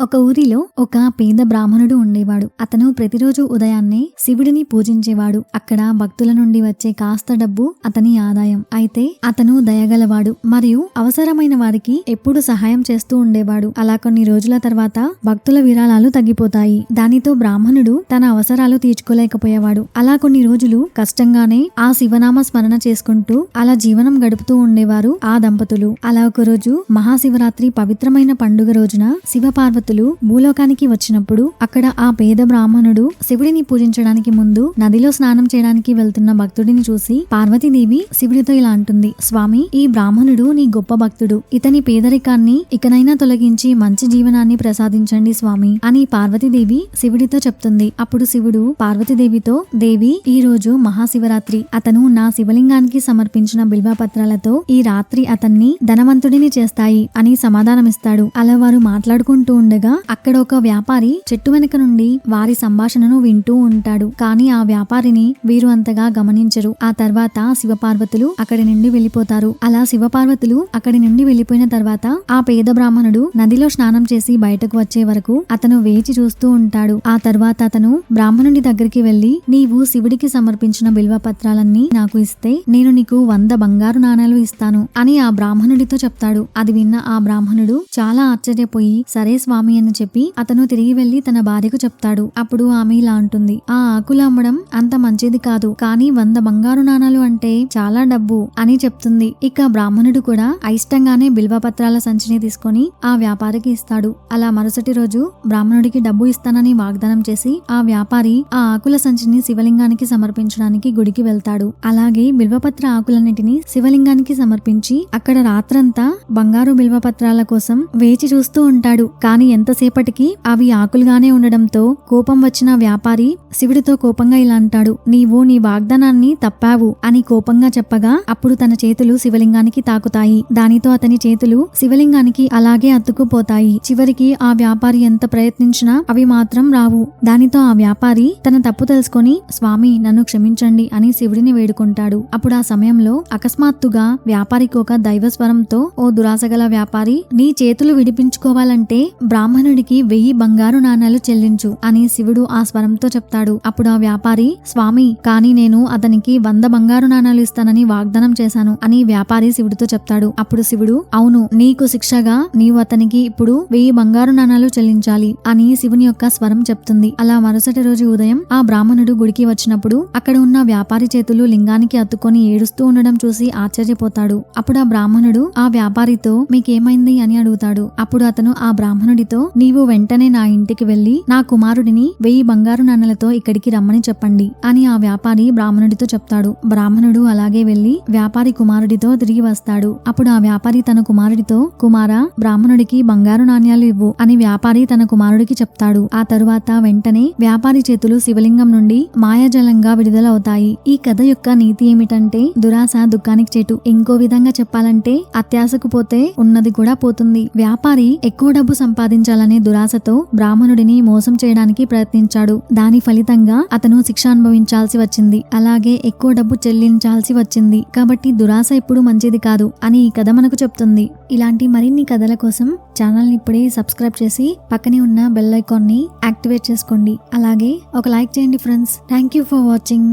ఒక ఊరిలో ఒక పేద బ్రాహ్మణుడు ఉండేవాడు. అతను ప్రతిరోజు ఉదయాన్నే శివుడిని పూజించేవాడు. అక్కడ భక్తుల నుండి వచ్చే కాస్త డబ్బు అతని ఆదాయం. అయితే అతను దయగలవాడు మరియు అవసరమైన వారికి ఎప్పుడు సహాయం చేస్తూ ఉండేవాడు. అలా కొన్ని రోజుల తర్వాత భక్తుల విరాళాలు తగ్గిపోతాయి. దానితో బ్రాహ్మణుడు తన అవసరాలు తీర్చుకోలేకపోయేవాడు. అలా కొన్ని రోజులు కష్టంగానే ఆ శివనామ స్మరణ చేసుకుంటూ అలా జీవనం గడుపుతూ ఉండేవారు ఆ దంపతులు. అలా ఒక రోజు మహాశివరాత్రి పవిత్రమైన పండుగ రోజున శివపార్వతులు భూలోకానికి వచ్చినప్పుడు అక్కడ ఆ పేద బ్రాహ్మణుడు శివుడిని పూజించడానికి ముందు నదిలో స్నానం చేయడానికి వెళ్తున్న భక్తుడిని చూసి పార్వతీదేవి శివుడితో ఇలా అంటుంది, స్వామి, ఈ బ్రాహ్మణుడు నీ గొప్ప భక్తుడు. ఇతని పేదరికాన్ని ఇకనైనా తొలగించి మంచి జీవనాన్ని ప్రసాదించండి స్వామి అని పార్వతీదేవి శివుడితో చెప్తుంది. అప్పుడు శివుడు పార్వతీదేవితో, దేవి, ఈ రోజు మహాశివరాత్రి. అతను నా శివలింగానికి సమర్పించిన బిల్వపత్రాలతో ఈ రాత్రి అతన్ని ధనవంతుడిని చేస్తాయి అని సమాధానమిస్తాడు. అలా వారు మాట్లాడుకుంటూ ఉండగా అక్కడ ఒక వ్యాపారి చెట్టు వెనక నుండి వారి సంభాషణను వింటూ ఉంటాడు. కానీ ఆ వ్యాపారిని వీరు అంతగా గమనించరు. ఆ తర్వాత శివపార్వతులు అక్కడి నుండి వెళ్లిపోతారు. అలా శివపార్వతులు అక్కడి నుండి వెళ్లిపోయిన తర్వాత ఆ పేద బ్రాహ్మణుడు నదిలో స్నానం చేసి బయటకు వచ్చే వరకు అతను వేచి చూస్తూ ఉంటాడు. ఆ తర్వాత అతను బ్రాహ్మణుడి దగ్గరికి వెళ్లి, నీవు శివుడికి సమర్పించిన బిల్వ పత్రాలన్నీ నాకు ఇస్తే నేను నీకు 100 బంగారు నాణాలు ఇస్తాను అని ఆ బ్రాహ్మణుడితో చెప్తాడు. అది విన్న ఆ బ్రాహ్మణుడు చాలా ఆశ్చర్యపోయి సరే స్వామి అని చెప్పి అతను తిరిగి వెళ్లి తన భార్యకు చెప్తాడు. అప్పుడు ఆమె ఇలా అంటుంది, ఆ ఆకులు అమ్మడం అంత మంచిది కాదు, కానీ 100 బంగారు నాణాలు అంటే చాలా డబ్బు అని చెప్తుంది. ఇక బ్రాహ్మణుడు కూడా అయిష్టంగానే బిల్వపత్రాల సంచిని తీసుకొని ఆ వ్యాపారికి ఇస్తాడు. అలా మరుసటి రోజు బ్రాహ్మణుడికి డబ్బు ఇస్తానని వాగ్దానం చేసి ఆ వ్యాపారి ఆ ఆకుల సంచిని శివలింగానికి సమర్పించడానికి గుడికి వెళ్తాడు. అలాగే బిల్వపత్ర ఆకులన్నిటిని శివలింగానికి సమర్పించి అక్కడ రాత్రంతా బంగారు బిల్వపత్రాల కోసం వేచి చూస్తూ ఉంటాడు. కానీ ఎంతసేపటికి అవి ఆకులుగానే ఉండడంతో కోపం వచ్చిన వ్యాపారి శివుడితో కోపంగా ఇలా అంటాడు, నీవు నీ వాగ్దానాన్ని తప్పావు అని కోపంగా చెప్పగా అప్పుడు తన చేతులు శివలింగానికి తాకుతాయి. దానితో అతని చేతులు శివలింగానికి అలాగే అతుక్కుపోతాయి. చివరికి ఆ వ్యాపారి ఎంత ప్రయత్నించినా అవి మాత్రం రావు. దానితో ఆ వ్యాపారి తన తప్పు తెలుసుకొని, స్వామి, నన్ను క్షమించండి అని శివుడిని వేడుకుంటాడు. అప్పుడు ఆ సమయంలో అకస్మాత్తుగా వ్యాపారికి ఒక దైవస్వరంతో, ఓ దురాశగల వ్యాపారి, నీ చేతులు విడిపించుకోవాలంటే బ్రాహ్మణుడికి 1000 బంగారు నాణాలు చెల్లించు అని శివుడు ఆ స్వరంతో చెప్తాడు. అప్పుడు ఆ వ్యాపారి, స్వామి, కానీ నేను అతనికి 100 బంగారు నాణాలు ఇస్తానని వాగ్దానం చేశాను అని వ్యాపారి శివుడితో చెప్తాడు. అప్పుడు శివుడు, అవును, నీకు శిక్షగా నీవు అతనికి ఇప్పుడు 1000 బంగారు నాణాలు చెల్లించాలి అని శివుని యొక్క స్వరం చెప్తుంది. అలా మరుసటి రోజు ఉదయం ఆ బ్రాహ్మణుడు గుడికి వచ్చినప్పుడు అక్కడ ఉన్న వ్యాపారి చేతులు లింగానికి అత్తుకొని ఏడుస్తూ ఉండడం చూసి ఆశ్చర్యపోతాడు. అప్పుడు ఆ బ్రాహ్మణుడు ఆ వ్యాపారితో, మీకేమైంది అని అడుగుతాడు. అప్పుడు అతను ఆ బ్రాహ్మణుడితో, నీవు వెంటనే నా ఇంటికి వెళ్లి నా కుమారుడిని 1000 బంగారు నాణాలతో ఇక్కడికి రమ్మని చెప్పండి అని ఆ వ్యాపారి బ్రాహ్మణుడితో చెప్తాడు. బ్రాహ్మణుడు అలాగే వెళ్లి వ్యాపారి కుమారుడితో తిరిగి వస్తాడు. అప్పుడు ఆ వ్యాపారి తన కుమారుడితో, కుమారా, బ్రాహ్మణుడికి బంగారు నాణ్యాలు ఇవ్వు అని వ్యాపారి తన కుమారుడికి చెప్తాడు. ఆ తరువాత వెంటనే వ్యాపారి చేతులు శివలింగం నుండి మాయాజలంగా విడుదలవుతాయి. ఈ కథ యొక్క నీతి ఏమిటంటే, దురాశ దుఃఖానికి చేటు. ఇంకో విధంగా చెప్పాలంటే అత్యాశకు పోతే ఉన్నది కూడా పోతుంది. వ్యాపారి ఎక్కువ డబ్బు సంపాదించాలనే దురాశతో బ్రాహ్మణుడిని మోసం చేయడానికి ప్రయత్నించాడు. దాని ఫలితంగా అతను శిక్ష అనుభవించాల్సి వచ్చింది. అలాగే ఎక్కువ డబ్బు చెల్లించాల్సి వచ్చింది. కాబట్టి దురాశ ఎప్పుడు మంచిది కాదు అని ఈ కథ మనకు చెప్తుంది. ఇలాంటి మరిన్ని కథల కోసం ఛానల్ ని ఇప్పుడే సబ్స్క్రైబ్ చేసి పక్కనే ఉన్న బెల్ ఐకాన్ ని యాక్టివేట్ చేసుకోండి. అలాగే ఒక లైక్ చేయండి friends. Thank you for watching.